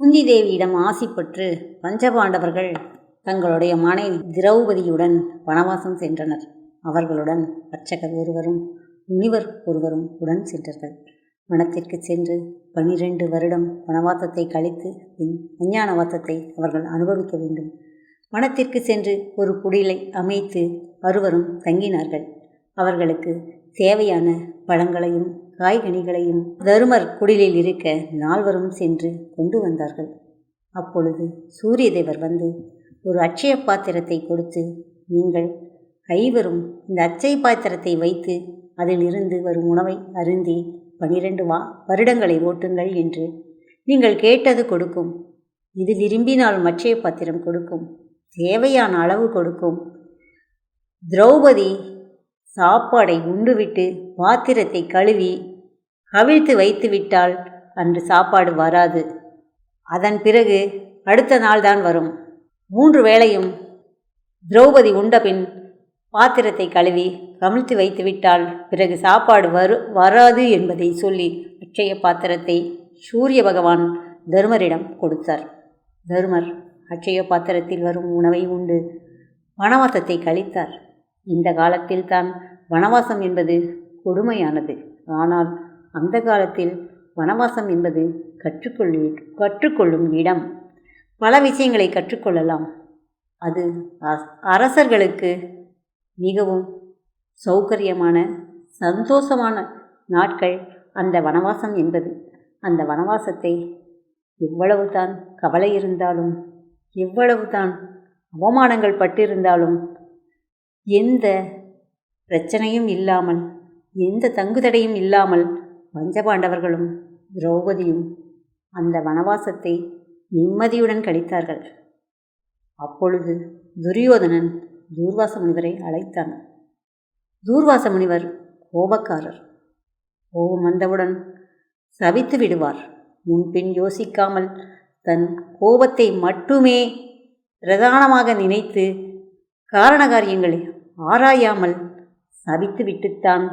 குந்தி தேவியிடம் ஆசிப்பற்று பஞ்சபாண்டவர்கள் தங்களுடைய மனைவி திரௌபதியுடன் வனவாசம் சென்றனர். அவர்களுடன் அர்ச்சகர் ஒருவரும் முனிவர் ஒருவரும் உடன் சென்றார்கள். வனத்திற்கு சென்று 12 வருடம் வனவாசத்தை கழித்து பின் அஞ்ஞானவாசத்தை அவர்கள் அனுபவிக்க வேண்டும். வனத்திற்கு சென்று ஒரு குடிலை அமைத்து அறுவரும் தங்கினார்கள். அவர்களுக்கு தேவையான பழங்களையும் காய்கனிகளையும் தருமர் குடிலில் இருக்க 4வரும் சென்று கொண்டு வந்தார்கள். அப்பொழுது சூரிய தேவர் வந்து ஒரு அட்சய பாத்திரத்தை கொடுத்து, நீங்கள் ஐவரும் இந்த அச்சய பாத்திரத்தை வைத்து அதிலிருந்து வரும் உணவை அருந்தி 12 வருடங்களை ஓட்டுங்கள் என்று நீங்கள் கேட்டது கொடுக்கும். இது விரும்பினால் அட்சய பாத்திரம் கொடுக்கும், தேவையான அளவு கொடுக்கும். திரௌபதி சாப்பாடை உண்டுவிட்டு பாத்திரத்தை கழுவி கவிழ்த்து வைத்து விட்டால் அன்று சாப்பாடு வராது. அதன் பிறகு அடுத்த நாள்தான் வரும். 3 வேளையும் திரௌபதி உண்டபின் பாத்திரத்தை கழுவி கவிழ்த்து வைத்து விட்டால் பிறகு சாப்பாடு வராது என்பதை சொல்லி அட்சய பாத்திரத்தை சூரிய பகவான் தருமரிடம் கொடுத்தார். தருமர் அட்சய பாத்திரத்தில் வரும் உணவை உண்டு வனவாசத்தை கழித்தார். இந்த காலத்தில்தான் வனவாசம் என்பது கொடுமையானது. ஆனால் அந்த காலத்தில் வனவாசம் என்பது கற்றுக்கொள்ளும் இடம். பல விஷயங்களை கற்றுக்கொள்ளலாம். அது அரசர்களுக்கு மிகவும் சௌகரியமான சந்தோஷமான நாட்கள் அந்த வனவாசம் என்பது. அந்த வனவாசத்தை எவ்வளவுதான் கவலை இருந்தாலும், எவ்வளவுதான் அவமானங்கள் பட்டிருந்தாலும், எந்த பிரச்சனையும் இல்லாமல், எந்த தங்குதடையும் இல்லாமல் பஞ்சபாண்டவர்களும் திரௌபதியும் அந்த வனவாசத்தை நிம்மதியுடன் கழித்தார்கள். அப்பொழுது துரியோதனன் தூர்வாச முனிவரை அழைத்தான். தூர்வாச முனிவர் கோபக்காரர். கோபம் வந்தவுடன் சபித்து விடுவார். முன்பின் யோசிக்காமல் தன் கோபத்தை மட்டுமே பிரதானமாக நினைத்து காரணகாரியங்களை ஆராயாமல் சபித்து விட்டுத்தான்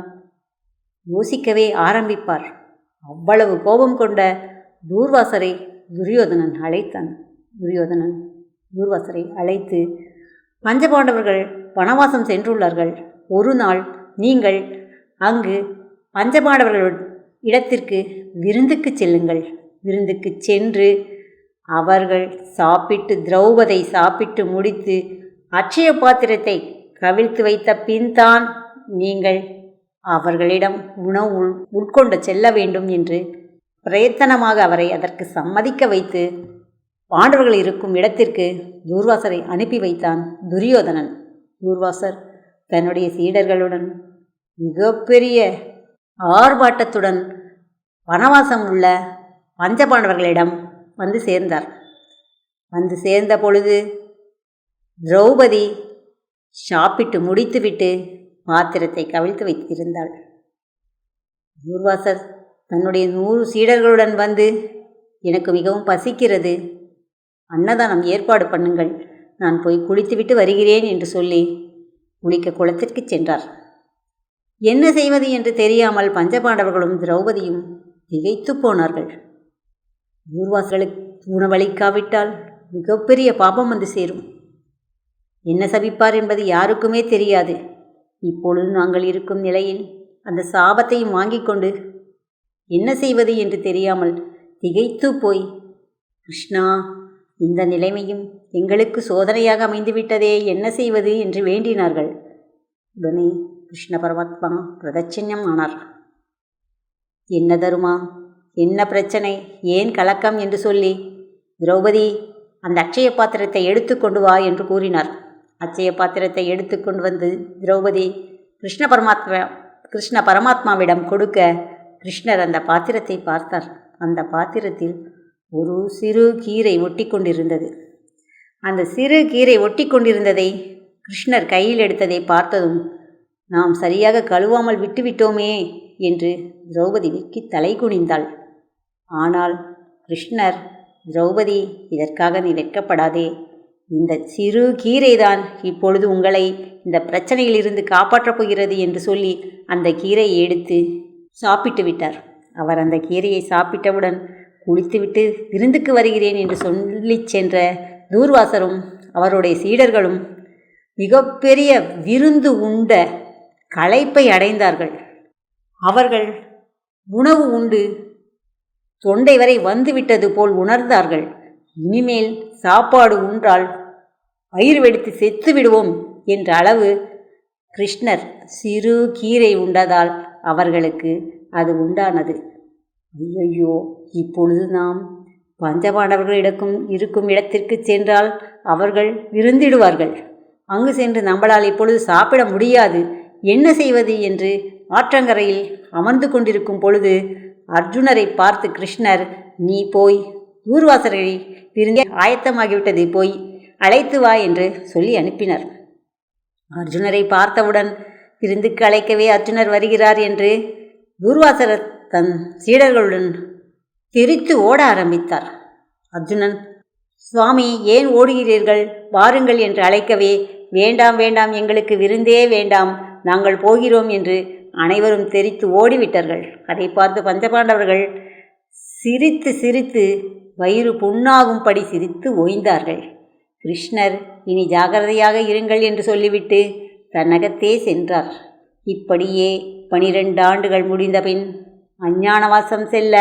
யோசிக்கவே ஆரம்பிப்பார். அவ்வளவு கோபம் கொண்ட தூர்வாசரை துரியோதனன் அழைத்தான். துரியோதனன் தூர்வாசரை அழைத்து, பஞ்சபாண்டவர்கள் வனவாசம் சென்றுள்ளார்கள். ஒரு நாள் நீங்கள் அங்கு பஞ்சபாண்டவர்கள் இடத்திற்கு விருந்துக்கு செல்லுங்கள். விருந்துக்கு சென்று அவர்கள் திரௌபதி சாப்பிட்டு முடித்து அட்சய பாத்திரத்தை கவிழ்த்து வைத்த பின்தான் நீங்கள் அவர்களிடம் உணவு உட்கொண்டு செல்ல வேண்டும் என்று பிரயத்தனமாக அவரை அதற்கு சம்மதிக்க வைத்து பாண்டவர்கள் இருக்கும் இடத்திற்கு தூர்வாசரை அனுப்பி வைத்தான் துரியோதனன். தூர்வாசர் தன்னுடைய சீடர்களுடன் மிகப்பெரிய ஆர்ப்பாட்டத்துடன் வனவாசம் உள்ள பஞ்சபாண்டவர்களிடம் வந்து சேர்ந்தார். வந்து சேர்ந்த பொழுது திரௌபதி சாப்பிட்டு முடித்துவிட்டு பாத்திரத்தை கவிழ்த்து வைத்திருந்தாள். தூர்வாசர் தன்னுடைய 100 சீடர்களுடன் வந்து, எனக்கு மிகவும் பசிக்கிறது, அன்னதானம் ஏற்பாடு பண்ணுங்கள், நான் போய் குளித்துவிட்டு வருகிறேன் என்று சொல்லி குளிக்க குளத்திற்கு சென்றார். என்ன செய்வது என்று தெரியாமல் பஞ்சபாண்டவர்களும் திரௌபதியும் திகைத்து போனார்கள். தூர்வாசர்களுக்கு உணவளிக்காவிட்டால் மிகப்பெரிய பாபம் வந்து சேரும். என்ன சபிப்பார் என்பது யாருக்குமே தெரியாது. இப்பொழுது நாங்கள் இருக்கும் நிலையில் அந்த சாபத்தையும் வாங்கிக் கொண்டு என்ன செய்வது என்று தெரியாமல் திகைத்து போய், கிருஷ்ணா, இந்த நிலைமையும் எங்களுக்கு சோதனையாக அமைந்துவிட்டதே, என்ன செய்வது என்று வேண்டினார்கள். உடனே கிருஷ்ண பரமாத்மா பிரதட்சண்யம் ஆனார். என்ன தருமா, என்ன பிரச்சனை, ஏன் கலக்கம் என்று சொல்லி, திரௌபதி அந்த அட்சய பாத்திரத்தை எடுத்துக்கொண்டு வா என்று கூறினார். அட்சய பாத்திரத்தை எடுத்துக்கொண்டு வந்து திரௌபதி கிருஷ்ண பரமாத்மாவிடம் கொடுக்க, கிருஷ்ணர் அந்த பாத்திரத்தை பார்த்தார். அந்த பாத்திரத்தில் ஒரு சிறு கீரை ஒட்டி கொண்டிருந்தது. அந்த சிறு கீரை ஒட்டி கொண்டிருந்ததை கிருஷ்ணர் கையில் எடுத்ததை பார்த்ததும், நாம் சரியாக கழுவாமல் விட்டுவிட்டோமே என்று திரௌபதி வெக்கி தலை குனிந்தாள். ஆனால் கிருஷ்ணர், திரௌபதி, இதற்காக நீ வெட்கப்படாதே, இந்த சிறு கீரைதான் இப்பொழுது உங்களை இந்த பிரச்சனையிலிருந்து காப்பாற்றப் போகிறது என்று சொல்லி அந்த கீரையை எடுத்து சாப்பிட்டு விட்டார். அவர் அந்த கீரையை சாப்பிட்டவுடன் குளித்துவிட்டு விருந்துக்கு வருகிறேன் என்று சொல்லிச் சென்ற தூர்வாசரும் அவருடைய சீடர்களும் மிகப்பெரிய விருந்து உண்ட களைப்பை அடைந்தார்கள். அவர்கள் உணவு உண்டு தொண்டை வரை வந்துவிட்டது போல் உணர்ந்தார்கள். இனிமேல் சாப்பாடு உண்டால் வயிறு வெடித்து செத்து விடுவோம் என்ற அளவு கிருஷ்ணர் சிறு கீரை உண்டதால் அவர்களுக்கு அது உண்டானது. ஐயோ, இப்பொழுது நாம் பஞ்சபாண்டவர்களிடக்கும் இருக்கும் இடத்திற்கு சென்றால் அவர்கள் விருந்திடுவார்கள். அங்கு சென்று நம்மளால் இப்பொழுது சாப்பிட முடியாது, என்ன செய்வது என்று ஆற்றங்கரையில் அமர்ந்து கொண்டிருக்கும் பொழுது அர்ஜுனரை பார்த்து கிருஷ்ணர், நீ போய் தூர்வாசரை விருந்தி ஆயத்தமாகிவிட்டது, போய் அழைத்து வா என்று சொல்லி அனுப்பினர். அர்ஜுனரை பார்த்தவுடன் விருந்துக்கு அழைக்கவே அர்ஜுனர் வருகிறார் என்று தூர்வாசர் தன் சீடர்களுடன் தெரித்து ஓட ஆரம்பித்தார். அர்ஜுனன், சுவாமி ஏன் ஓடுகிறீர்கள், வாருங்கள் என்று அழைக்கவே, வேண்டாம் வேண்டாம், எங்களுக்கு விருந்தே வேண்டாம், நாங்கள் போகிறோம் என்று அனைவரும் தெரித்து ஓடிவிட்டார்கள். அதை பார்த்து பஞ்சபாண்டவர்கள் சிரித்து சிரித்து வயிறு புண்ணாகும்படி சிரித்து ஓய்ந்தார்கள். கிருஷ்ணர், இனி ஜாகிரதையாக இருங்கள் என்று சொல்லிவிட்டு தன்னகத்தே சென்றார். இப்படியே 12 ஆண்டுகள் முடிந்தபின் அஞ்ஞானவாசம் செல்ல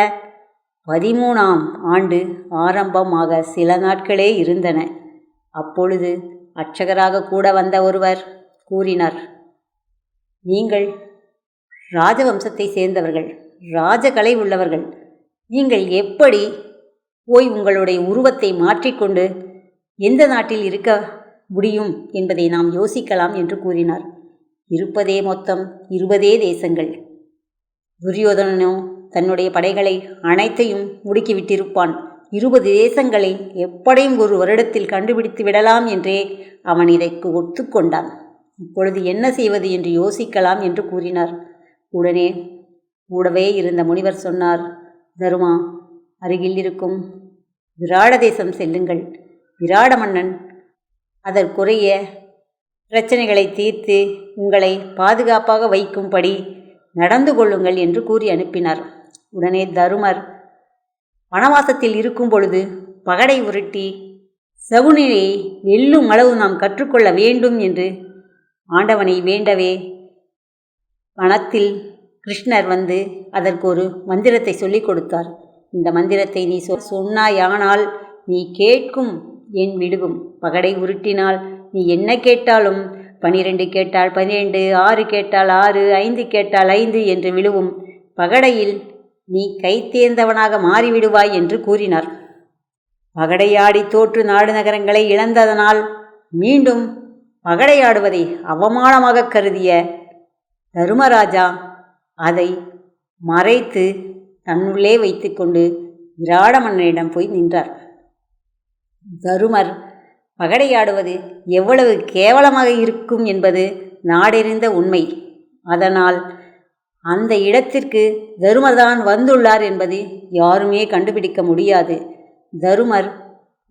13ஆம் ஆண்டு ஆரம்பமாக சில நாட்களே இருந்தன. அப்பொழுது அர்ச்சகராக கூட வந்த ஒருவர் கூறினார், நீங்கள் ராஜவம்சத்தை சேர்ந்தவர்கள், ராஜகலை உள்ளவர்கள், நீங்கள் எப்படி போய் உங்களுடைய உருவத்தை மாற்றிக்கொண்டு எந்த நாட்டில் இருக்க முடியும் என்பதை நாம் யோசிக்கலாம் என்று கூறினார். இருப்பதே மொத்தம் 20 தேசங்கள். துரியோதனனோ தன்னுடைய படைகளை அனைத்தையும் முடுக்கிவிட்டிருப்பான். 20 தேசங்களை எப்படியும் ஒரு வருடத்தில் கண்டுபிடித்து விடலாம் என்றே அவன் இதற்கு ஒத்துக்கொண்டான். இப்பொழுது என்ன செய்வது என்று யோசிக்கலாம் என்று கூறினார். உடனே கூடவே இருந்த முனிவர் சொன்னார், தருமா, அருகில் இருக்கும் விராட தேசம் செல்லுங்கள். விராட மன்னன் அதற்குரிய பிரச்சனைகளை தீர்த்து உங்களை பாதுகாப்பாக வைக்கும்படி நடந்து கொள்ளுங்கள் என்று கூறி அனுப்பினார். உடனே தருமர் வனவாசத்தில் இருக்கும் பொழுது பகடை உருட்டி சகுனியை வெல்லும் அளவு நாம் கற்றுக்கொள்ள வேண்டும் என்று ஆண்டவனை வேண்டவே வனத்தில் கிருஷ்ணர் வந்து அதற்கு ஒரு மந்திரத்தை சொல்லிக் கொடுத்தார். இந்த மந்திரத்தை நீ சொன்னாயானால் நீ கேட்கும் என் விடுகும். பகடை உருட்டினால் நீ என்ன கேட்டாலும் 12 கேட்டால் 12, 6 கேட்டால் 6, 5 கேட்டால் 5 என்று விழுவும். பகடையில் நீ கை தேர்ந்தவனாக மாறிவிடுவாய் என்று கூறினார். பகடையாடி தோற்று நாடு நகரங்களை இழந்ததனால் மீண்டும் பகடையாடுவதை அவமானமாக கருதிய தருமராஜா அதை மறைத்து தன்னுள்ளே வைத்துக்கொண்டு விராட மன்னனிடம் போய் நின்றார். தருமர் பகடையாடுவது எவ்வளவு கேவலமாக இருக்கும் என்பது நாடெறிந்த உண்மை. அதனால் அந்த இடத்திற்கு தருமர்தான் வந்துள்ளார் என்பது யாருமே கண்டுபிடிக்க முடியாது. தருமர்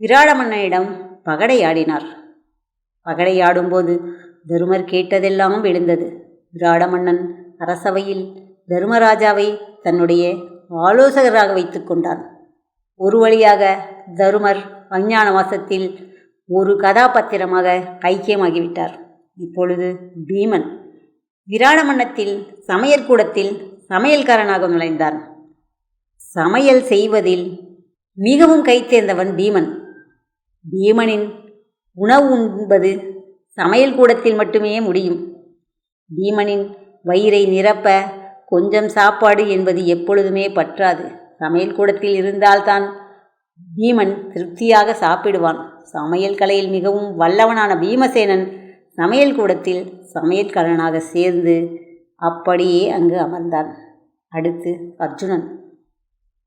விராட மன்னனிடம் பகடையாடினார். பகடையாடும்போது தருமர் கேட்டதெல்லாம் விழுந்தது. விராட மன்னன் அரசவையில் தருமராஜாவை தன்னுடைய ஆலோசகராக வைத்து கொண்டான். ஒரு வழியாக தருமர் அஞ்ஞான வாசத்தில் ஒரு கதாபாத்திரமாக ஐக்கியமாகிவிட்டார். இப்பொழுது பீமன் விராட மன்னத்தில் சமையற்கூடத்தில் சமையல்காரனாக நுழைந்தான். சமையல் செய்வதில் மிகவும் கைத்தேர்ந்தவன் பீமன். பீமனின் உணவு உண்பது சமையல் கூடத்தில் மட்டுமே முடியும். பீமனின் வயிறை நிரப்ப கொஞ்சம் சாப்பாடு என்பது எப்பொழுதுமே பற்றாது. சமையல் கூடத்தில் இருந்தால்தான் பீமன் திருப்தியாக சாப்பிடுவான். சமையல் கலையில் மிகவும் வல்லவனான பீமசேனன் சமையல் கூடத்தில் சமையல்காரனாக சேர்ந்து அப்படியே அங்கு அமர்ந்தான். அடுத்து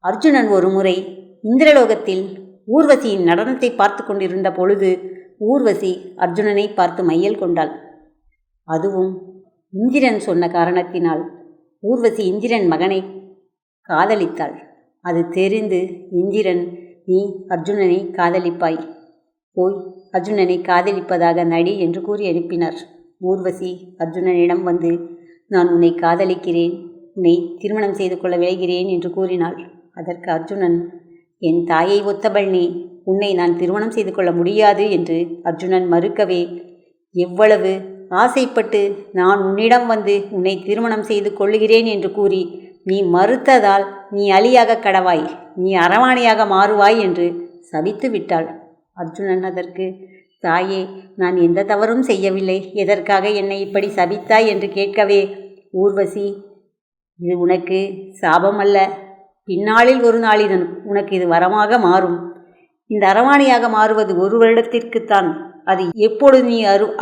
அர்ஜுனன் ஒரு முறை இந்திரலோகத்தில் ஊர்வசியின் நடனத்தை பார்த்து கொண்டிருந்த பொழுது ஊர்வசி அர்ஜுனனை பார்த்து மையல் கொண்டாள். அதுவும் இந்திரன் சொன்ன காரணத்தினால் ஊர்வசி இந்திரன் மகனை காதலித்தாள். அது தெரிந்து இந்திரன், நீ அர்ஜுனனை காதலிப்பாய், போய் அர்ஜுனனை காதலிப்பதாக நடி என்று கூறி அனுப்பினார். ஊர்வசி அர்ஜுனனிடம் வந்து, நான் உன்னை காதலிக்கிறேன், உன்னை திருமணம் செய்து கொள்ள விளைகிறேன் என்று கூறினாள். அதற்கு அர்ஜுனன், என் தாயை ஒத்தவள் நீ, உன்னை நான் திருமணம் செய்து கொள்ள முடியாது என்று அர்ஜுனன் மறுக்கவே, எவ்வளவு ஆசைப்பட்டு நான் உன்னிடம் வந்து உன்னை திருமணம் செய்து கொள்ளுகிறேன் என்று கூறி நீ மறுத்ததால் நீ அலியாக கடவாய், நீ அரவாணியாக மாறுவாய் என்று சபித்து விட்டாள். அர்ஜுனன் அதற்கு, தாயே, நான் எந்த தவறும் செய்யவில்லை, எதற்காக என்னை இப்படி சபித்தாய் என்று கேட்கவே, ஊர்வசி, இது உனக்கு சாபம் அல்ல, பின்னாளில் ஒரு நாளில் உனக்கு இது வரமாக மாறும். இந்த அரவாணியாக மாறுவது ஒரு வருடத்திற்குத்தான். அது எப்பொழுது நீ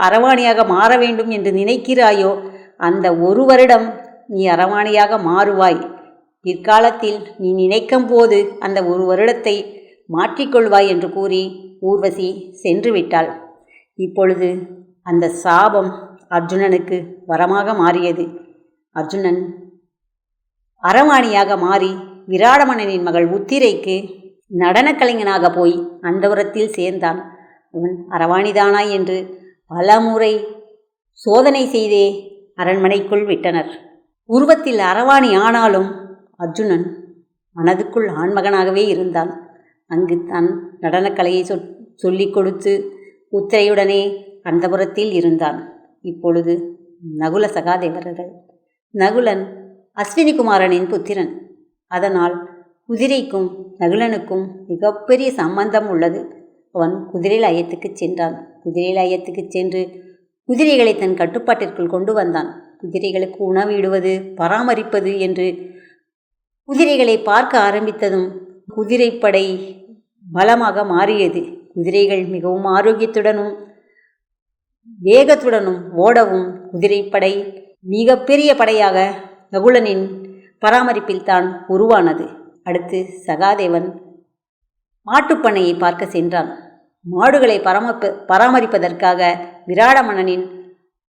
அரவாணியாக மாற வேண்டும் என்று நினைக்கிறாயோ அந்த ஒரு வருடம் நீ அரவாணியாக மாறுவாய். பிற்காலத்தில் நீ நினைக்கும் போது அந்த ஒரு வருடத்தை மாற்றிக்கொள்வாய் என்று கூறி ஊர்வசி சென்று விட்டாள். இப்பொழுது அந்த சாபம் அர்ஜுனனுக்கு வரமாக மாறியது. அர்ஜுனன் அரவாணியாக மாறி விராடமன்னனின் மகள் உத்திரைக்கு நடனக் கலைஞனாக போய் அந்தவரத்தில் சேர்ந்தான். அவன் அரவாணிதானா என்று பலமுறை சோதனை செய்தே அரண்மனைக்குள் விட்டனர். உருவத்தில் அரவாணி ஆனாலும் அர்ஜுனன் மனதுக்குள் ஆண்மகனாகவே இருந்தான். அங்கு தான் நடனக்கலையை சொல்லிக் கொடுத்து உத்திரையுடனே அந்தபுரத்தில் இருந்தான். இப்பொழுது நகுல சகாதேவர்கள். நகுலன் அஸ்வினிகுமாரனின் புத்திரன். அதனால் குதிரைக்கும் நகுலனுக்கும் மிகப்பெரிய சம்பந்தம் உள்ளது. அவன் குதிரை லயத்துக்கு சென்றான். குதிரை லயத்துக்கு சென்று குதிரைகளை தன் கட்டுப்பாட்டிற்குள் கொண்டு வந்தான். குதிரைகளுக்கு உணவிடுவது, பராமரிப்பது என்று குதிரைகளை பார்க்க ஆரம்பித்ததும் குதிரைப்படை பலமாக மாறியது. குதிரைகள் மிகவும் ஆரோக்கியத்துடனும் வேகத்துடனும் ஓடவும் குதிரைப்படை மிகப்பெரிய படையாக நகுலனின் பராமரிப்பில் தான் உருவானது. அடுத்து சகாதேவன் மாட்டுப்பண்ணையை பார்க்க சென்றான். மாடுகளை பராமரிப்பதற்காக விராட மன்னனின்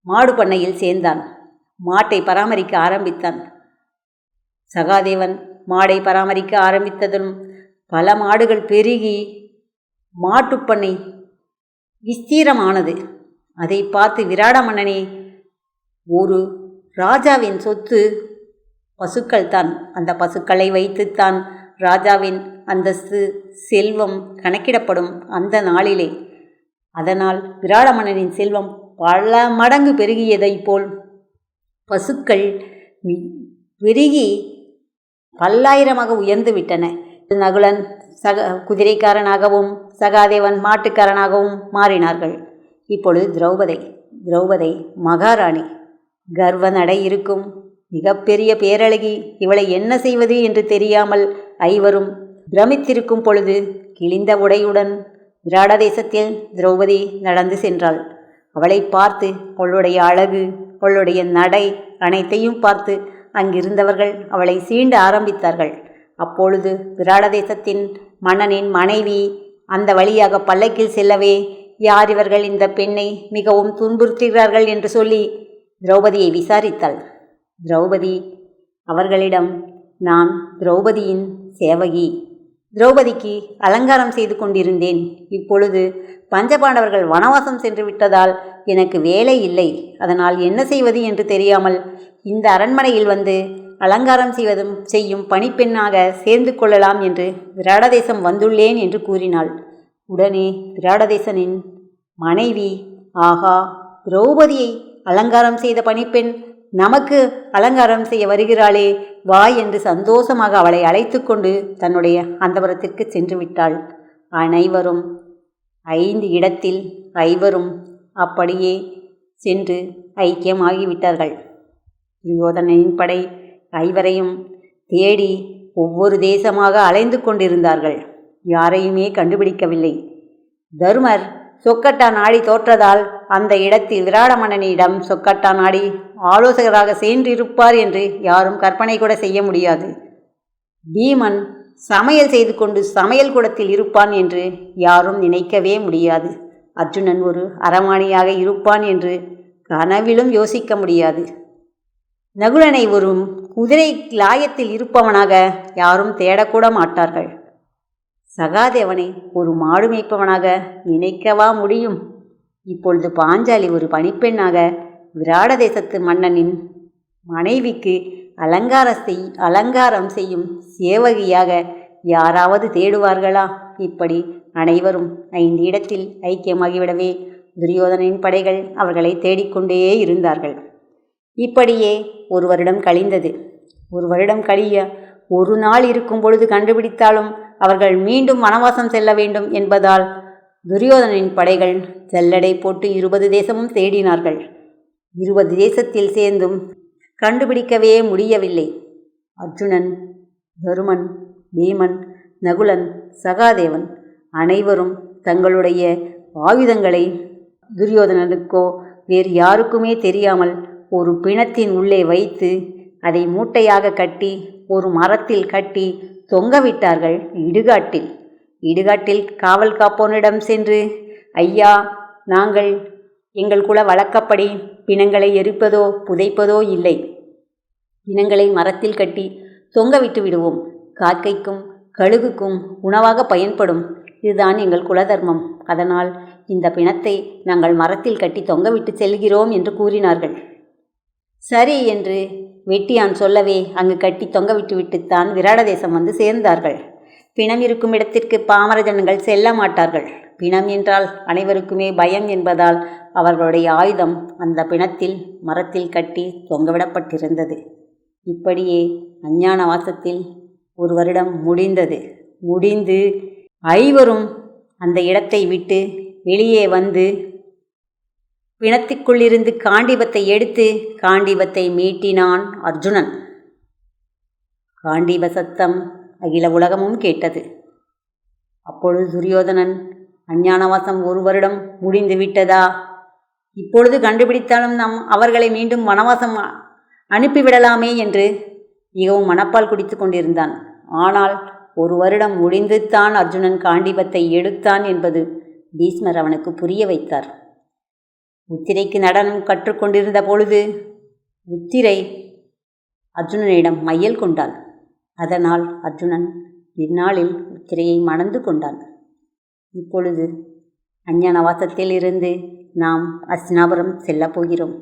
மாடு பண்ணையில் சேர்ந்தான். மாட்டை பராமரிக்க ஆரம்பித்தான். சகாதேவன் மாடை பராமரிக்க ஆரம்பித்ததும் பல மாடுகள் பெருகி மாட்டுப்பண்ணை விஸ்தீரமானது. அதை பார்த்து விராட மன்னனே, ஒரு ராஜாவின் சொத்து பசுக்கள் தான். அந்த பசுக்களை வைத்துத்தான் ராஜாவின் அந்தஸ்து, செல்வம் கணக்கிடப்படும் அந்த நாளிலே. அதனால் விராட மன்னனின் செல்வம் பல மடங்கு பெருகியதை போல் பசுக்கள் பெருகி பல்லாயிரமாக உயர்ந்து விட்டன. நகுலன் குதிரைக்காரனாகவும் சகாதேவன் மாட்டுக்காரனாகவும் மாறினார்கள். இப்பொழுது திரௌபதி மகாராணி, கர்வ நடை இருக்கும் மிகப்பெரிய பேரழகி. இவளை என்ன செய்வது என்று தெரியாமல் ஐவரும் பிரமித்திருக்கும் பொழுது கிழிந்த உடையுடன் விராட தேசத்தில் திரௌபதி நடந்து சென்றாள். அவளை பார்த்து அவளுடைய அழகு, அவளுடைய நடை அனைத்தையும் பார்த்து அங்கிருந்தவர்கள் அவளை சீண்ட ஆரம்பித்தார்கள். அப்பொழுது விராட தேசத்தின் மன்னனின் மனைவி அந்த வழியாக பல்லக்கில் செல்லவே, யார் இவர்கள், இந்த பெண்ணை மிகவும் துன்புறுத்துகிறார்கள் என்று சொல்லி திரௌபதியை விசாரித்தாள். திரௌபதி அவர்களிடம், நான் திரௌபதியின் சேவகி, திரௌபதிக்கு அலங்காரம் செய்து கொண்டிருந்தேன். இப்பொழுது பஞ்சபாண்டவர்கள் வனவாசம் சென்று விட்டதால் எனக்கு வேலை இல்லை. அதனால் என்ன செய்வது என்று தெரியாமல் இந்த அரண்மனையில் வந்து அலங்காரம் செய்யும் பணிப்பெண்ணாக சேர்ந்து கொள்ளலாம் என்று விராடதேசம் வந்துள்ளேன் என்று கூறினாள். உடனே விராடதேசனின் மனைவி, ஆகா, திரௌபதியை அலங்காரம் செய்த பணிப்பெண் நமக்கு அலங்காரம் செய்ய வருகிறாளே, வா என்று சந்தோஷமாக அவளை அழைத்து கொண்டு தன்னுடைய அந்தபுரத்திற்கு சென்று விட்டாள். அனைவரும் 5 இடத்தில் ஐவரும் அப்படியே சென்று ஐக்கியமாகிவிட்டார்கள். துரியோதனனின் படை ஐவரையும் தேடி ஒவ்வொரு தேசமாக அலைந்து கொண்டிருந்தார்கள். யாரையுமே கண்டுபிடிக்கவில்லை. தருமர் சொக்கட்டா நாடி தோற்றதால் அந்த இடத்தில் விராட மன்னனிடம் சொக்கட்டா நாடி ஆலோசகராக சென்றிருப்பார் என்று யாரும் கற்பனை கூட செய்ய முடியாது. பீமன் சமையல் செய்து கொண்டு சமையல் கூடத்தில் இருப்பான் என்று யாரும் நினைக்கவே முடியாது. அர்ஜுனன் ஒரு அரவாணியாக இருப்பான் என்று கனவிலும் யோசிக்க முடியாது. நகுலனை ஒரு குதிரை லாயத்தில் இருப்பவனாக யாரும் தேடக்கூட மாட்டார்கள். சகாதேவனை ஒரு மாடு மேய்ப்பவனாக நினைக்கவா முடியும்? இப்பொழுது பாஞ்சாலி ஒரு பணிப்பெண்ணாக விராட தேசத்து மன்னனின் மனைவிக்கு அலங்காரம் செய்யும் சேவகியாக யாராவது தேடுவார்களா? இப்படி அனைவரும் 5 இடத்தில் ஐக்கியமாகிவிடவே துரியோதனின் படைகள் அவர்களை தேடிக்கொண்டே இருந்தார்கள். இப்படியே 1 வருடம் கழிந்தது. 1 வருடம் கழிய ஒரு நாள் இருக்கும் பொழுது கண்டுபிடித்தாலும் அவர்கள் மீண்டும் வனவாசம் செல்ல வேண்டும் என்பதால் துரியோதனின் படைகள் செல்லடை போட்டு 20 தேசமும் தேடினார்கள். 20 தேசத்தில் சேர்ந்தும் கண்டுபிடிக்கவே முடியவில்லை. அர்ஜுனன், தருமன், பீமன், நகுலன், சகாதேவன் அனைவரும் தங்களுடைய ஆயுதங்களை துரியோதனனுக்கோ வேறு யாருக்குமே தெரியாமல் ஒரு பிணத்தின் உள்ளே வைத்து அதை மூட்டையாக கட்டி ஒரு மரத்தில் கட்டி தொங்கவிட்டார்கள் இடுகாட்டில். இடுகாட்டில் காவல் காப்போனிடம் சென்று, ஐயா, நாங்கள் எங்கள் குல வழக்கப்படி பிணங்களை எரிப்பதோ புதைப்பதோ இல்லை. பிணங்களை மரத்தில் கட்டி தொங்கவிட்டு விடுவோம். காக்கைக்கும் கழுகுக்கும் உணவாக பயன்படும். இதுதான் எங்கள் குலதர்மம். அதனால் இந்த பிணத்தை நாங்கள் மரத்தில் கட்டி தொங்கவிட்டு செல்கிறோம் என்று கூறினார்கள். சரி என்று வெட்டியான் சொல்லவே அங்கு கட்டி தொங்கவிட்டுவிட்டுத்தான் விராட தேசம் வந்து சேர்ந்தார்கள். பிணம் இருக்கும் இடத்திற்கு பாமர ஜனங்கள் செல்ல மாட்டார்கள். பிணம் என்றால் அனைவருக்குமே பயம் என்பதால் அவர்களுடைய ஆயுதம் அந்த பிணத்தில் மரத்தில் கட்டி தொங்கவிடப்பட்டிருந்தது. இப்படியே அஞ்ஞான வாசத்தில் 1 வருடம் முடிந்து ஐவரும் அந்த இடத்தை விட்டு வெளியே வந்து பிணத்திற்குள்ளிருந்து காண்டீபத்தை எடுத்து காண்டீபத்தை மீட்டினான் அர்ஜுனன். காண்டீப சத்தம் அகில உலகமும் கேட்டது. அப்பொழுது துரியோதனன், அஞ்ஞானவாசம் 1 வருடம் முடிந்து விட்டதா? இப்பொழுது கண்டுபிடித்தாலும் நாம் அவர்களை மீண்டும் வனவாசம் அனுப்பிவிடலாமே என்று மிகவும் மனப்பால் குடித்து கொண்டிருந்தான். ஆனால் 1 வருடம் முடிந்துத்தான் அர்ஜுனன் காண்டீபத்தை எடுத்தான் என்பது பீஷ்மர் அவனுக்கு புரிய வைத்தார். உத்திரைக்கு நடனம் கற்றுக்கொண்டிருந்த பொழுது உத்திரை அர்ஜுனனிடம் மையல் கொண்டாள். அதனால் அர்ஜுனன் இந்நாளில் உத்திரையை மணந்து கொண்டான். இப்பொழுது அஞ்ஞானவாசத்தில் இருந்து நாம் அஸ்தினாபுரம் செல்லப் போகிறோம்.